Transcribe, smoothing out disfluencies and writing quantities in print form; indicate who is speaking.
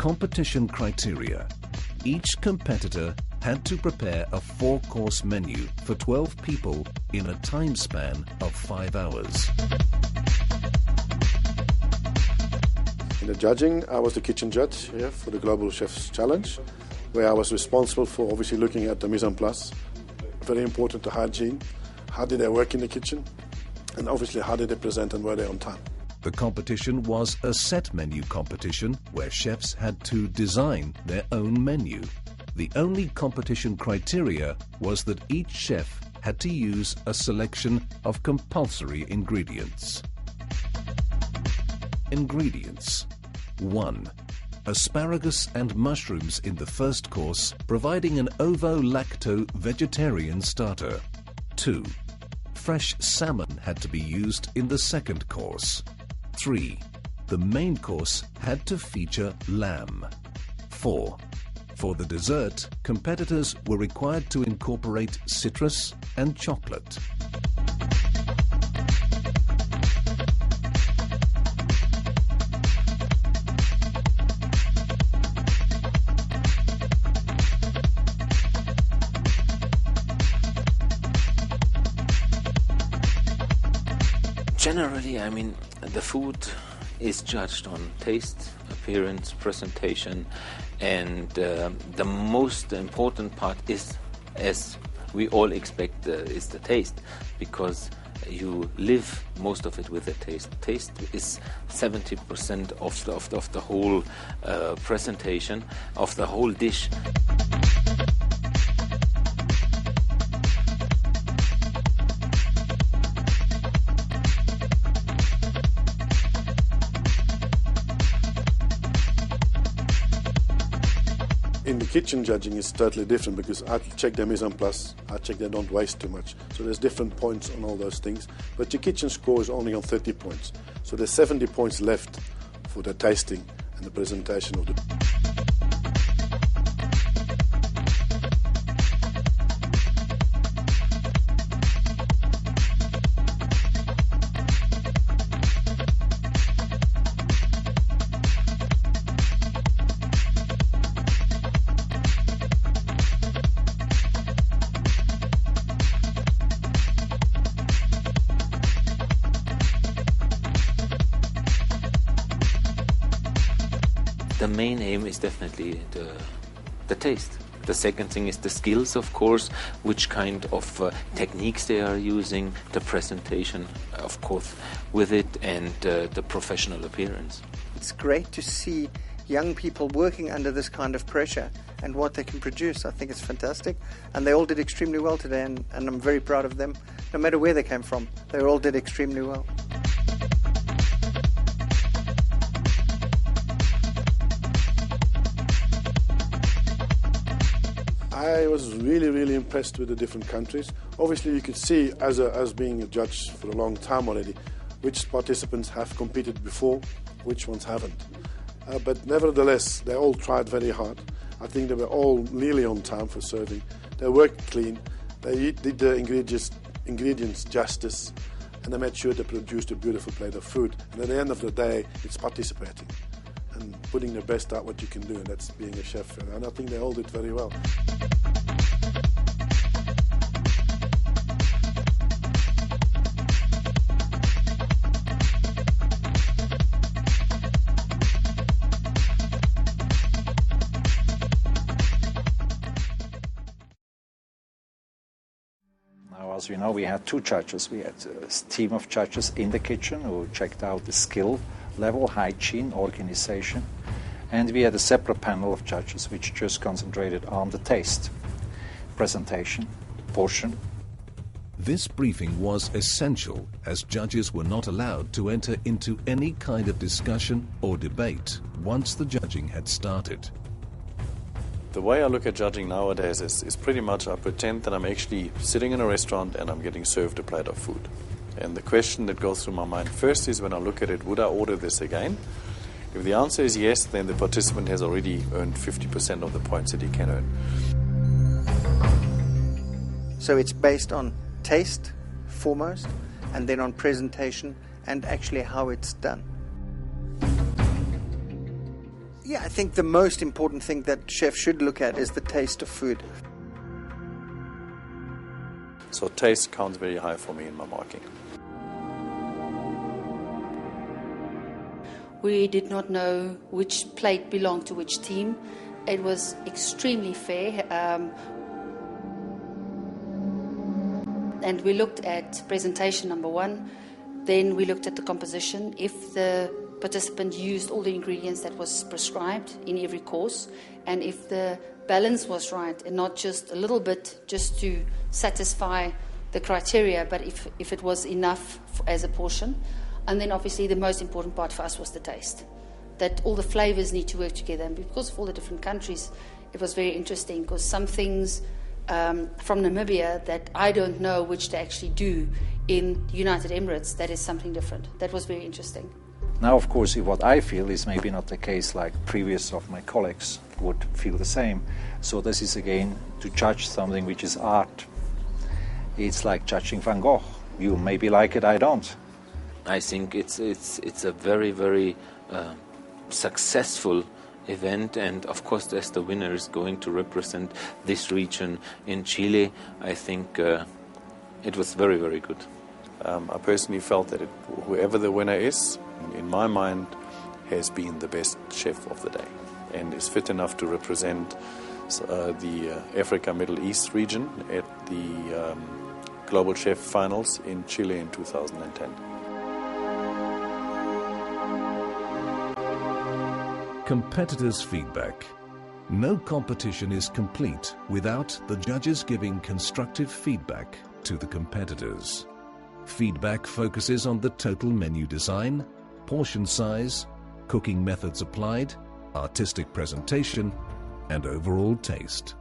Speaker 1: competition criteria. Each competitor had to prepare a 4-course menu for 12 people in a time span of 5 hours.
Speaker 2: In the judging, I was the kitchen judge here for the Global Chef's Challenge, where I was responsible for obviously looking at the mise en place. Very important to hygiene. How did they work in the kitchen? And obviously how did they present and were they on time?
Speaker 1: The competition was a set menu competition where chefs had to design their own menu. The only competition criteria was that each chef had to use a selection of compulsory ingredients. Ingredients: 1. Asparagus and mushrooms in the first course, providing an ovo-lacto vegetarian starter. 2. Fresh salmon had to be used in the second course. 3. The main course had to feature lamb. 4. For the dessert, competitors were required to incorporate citrus and chocolate.
Speaker 3: Generally, I mean, the food is judged on taste, appearance, presentation, and the most important part is, as we all expect, is the taste, because you live most of it with the taste. Taste is 70% of the whole presentation, of the whole dish.
Speaker 2: In the kitchen judging is totally different because I check their mise en place, I check they don't waste too much. So there's different points on all those things. But your kitchen score is only on 30 points. So there's 70 points left for the tasting and the presentation of the...
Speaker 3: The main aim is definitely the taste. The second thing is the skills, of course, which kind of techniques they are using, the presentation, of course, with it, and the professional appearance.
Speaker 4: It's great to see young people working under this kind of pressure and what they can produce. I think it's fantastic. And they all did extremely well today, and I'm very proud of them. No matter where they came from, they all did extremely well.
Speaker 2: I was really impressed with the different countries. Obviously you could see, as being a judge for a long time already, which participants have competed before, which ones haven't. But nevertheless, they all tried very hard. I think they were all nearly on time for serving. They worked clean, they did the ingredients justice, and they made sure they produced a beautiful plate of food. And at the end of the day, it's participating and putting the best out what you can do, and that's being a chef. And I think they all did very well.
Speaker 5: Now, as we know, we had two judges. We had a team of judges in the kitchen who checked out the skill level, hygiene, organization, and we had a separate panel of judges which just concentrated on the taste, presentation, portion.
Speaker 1: This briefing was essential as judges were not allowed to enter into any kind of discussion or debate once the judging had started.
Speaker 6: The way I look at judging nowadays is pretty much I pretend that I'm actually sitting in a restaurant and I'm getting served a plate of food. And the question that goes through my mind first is, when I look at it, would I order this again? If the answer is yes, then the participant has already earned 50% of the points that he can earn.
Speaker 4: So it's based on taste foremost, and then on presentation and actually how it's done. Yeah, I think the most important thing that chefs should look at is the taste of food.
Speaker 6: So taste counts very high for me in my marking.
Speaker 7: We did not know which plate belonged to which team. It was extremely fair. And we looked at presentation number one. Then we looked at the composition. If the participant used all the ingredients that was prescribed in every course, and if the balance was right and not just a little bit just to satisfy the criteria, but if it was enough as a portion. And then obviously the most important part for us was the taste, that all the flavors need to work together. And because of all the different countries, it was very interesting, because some things from Namibia that I don't know which they actually do in the United Emirates, that is something different. That was very interesting.
Speaker 5: Now, of course, what I feel is maybe not the case like previous of my colleagues would feel the same. So this is again to judge something which is art. It's like judging Van Gogh. You maybe like it, I don't.
Speaker 3: I think it's a very, very successful event, and of course as the winner is going to represent this region in Chile, I think it was very, very good.
Speaker 6: I personally felt that whoever the winner is, in my mind, has been the best chef of the day and is fit enough to represent the Africa Middle East region at the Global Chef Finals in Chile in 2010.
Speaker 1: Competitors' feedback. No competition is complete without the judges giving constructive feedback to the competitors. Feedback focuses on the total menu design, portion size, cooking methods applied, artistic presentation, and overall taste.